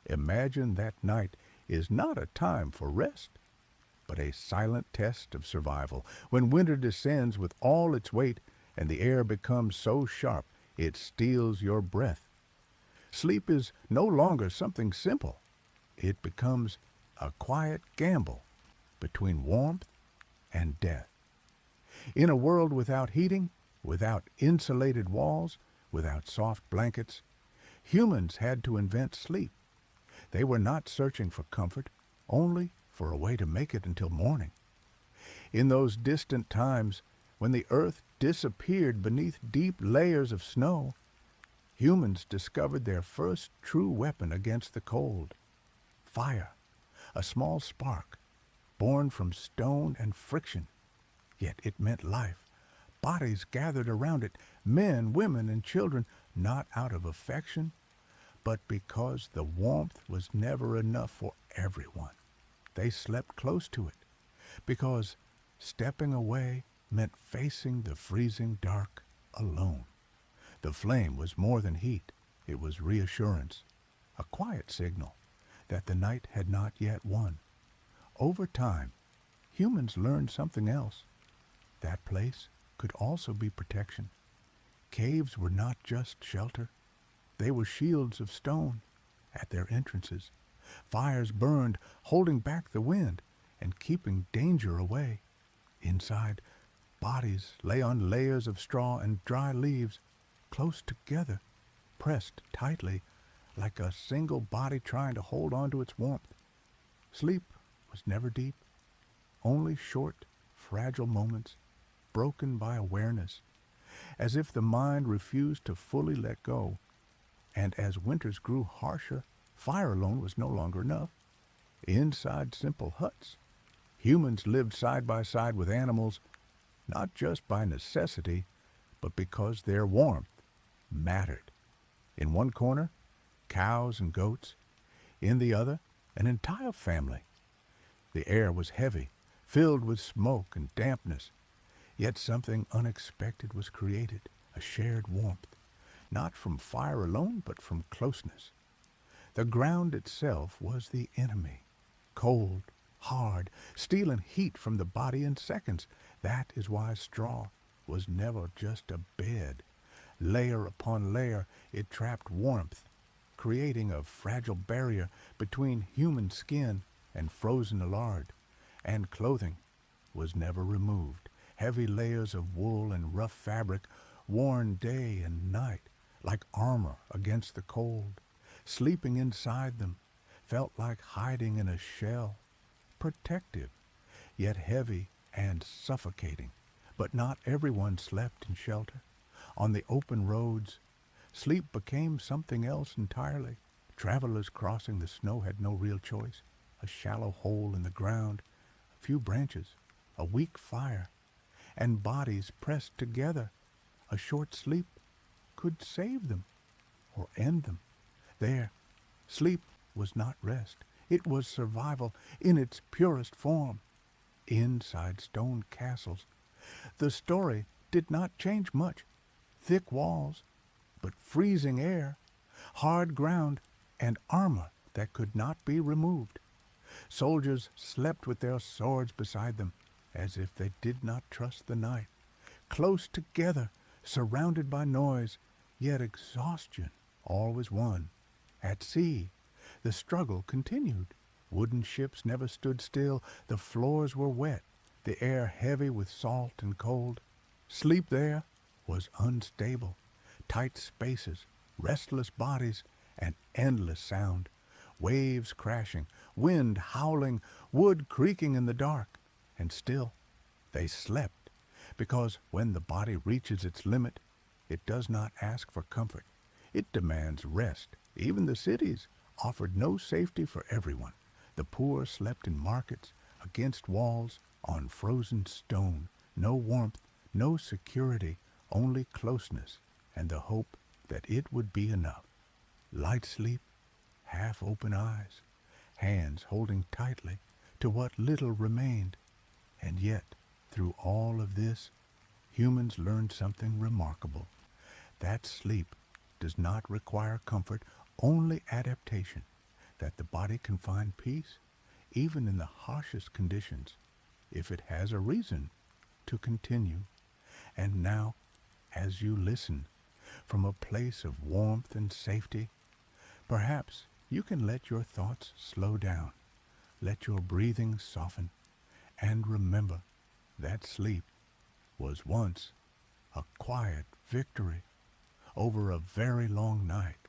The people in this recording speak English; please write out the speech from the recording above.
Imagine that night is not a time for rest, but a silent test of survival. When winter descends with all its weight and the air becomes so sharp it steals your breath, sleep is no longer something simple. It becomes a quiet gamble between warmth and death. In a world without heating, without insulated walls, without soft blankets, humans had to invent sleep. They were not searching for comfort, only for a way to make it until morning. In those distant times when the earth disappeared beneath deep layers of snow, humans discovered their first true weapon against the cold: fire, a small spark, born from stone and friction. Yet it meant life. Bodies gathered around it, men, women, and children, not out of affection, but because the warmth was never enough for everyone. They slept close to it, because stepping away meant facing the freezing dark alone. The flame was more than heat, it was reassurance, a quiet signal that the night had not yet won. Over time, humans learned something else. That place could also be protection. Caves were not just shelter, they were shields of stone at their entrances. Fires burned, holding back the wind and keeping danger away. Inside, bodies lay on layers of straw and dry leaves, close together, pressed tightly, like a single body trying to hold on to its warmth. Sleep was never deep, only short, fragile moments, broken by awareness, as if the mind refused to fully let go. And as winters grew harsher, fire alone was no longer enough. Inside simple huts, humans lived side by side with animals, not just by necessity, but because their warmth mattered. In one corner, cows and goats. In the other, an entire family. The air was heavy, filled with smoke and dampness. Yet something unexpected was created, a shared warmth, not from fire alone, but from closeness. The ground itself was the enemy, cold, hard, stealing heat from the body in seconds. That is why straw was never just a bed. Layer upon layer, it trapped warmth, creating a fragile barrier between human skin and frozen lard. And clothing was never removed. Heavy layers of wool and rough fabric, worn day and night, like armor against the cold. Sleeping inside them felt like hiding in a shell, protective, yet heavy and suffocating. But not everyone slept in shelter. On the open roads, sleep became something else entirely. Travelers crossing the snow had no real choice. A shallow hole in the ground, a few branches, a weak fire, and bodies pressed together. A short sleep could save them or end them. There, sleep was not rest. It was survival in its purest form. Inside stone castles, the story did not change much. Thick walls, but freezing air, hard ground, and armor that could not be removed. Soldiers slept with their swords beside them, as if they did not trust the night. Close together, surrounded by noise, yet exhaustion always won. At sea, the struggle continued. Wooden ships never stood still. The floors were wet, the air heavy with salt and cold. Sleep there was unstable. Tight spaces, restless bodies, and endless sound. Waves crashing, wind howling, wood creaking in the dark. And still, they slept, because when the body reaches its limit, it does not ask for comfort. It demands rest. Even the cities offered no safety for everyone. The poor slept in markets, against walls, on frozen stone. No warmth, no security, only closeness and the hope that it would be enough. Light sleep, half-open eyes, hands holding tightly to what little remained. And yet, through all of this, humans learned something remarkable. That sleep does not require comfort, only adaptation. that the body can find peace even in the harshest conditions if it has a reason to continue. And now, as you listen from a place of warmth and safety, perhaps you can let your thoughts slow down, let your breathing soften, and remember that sleep was once a quiet victory over a very long night.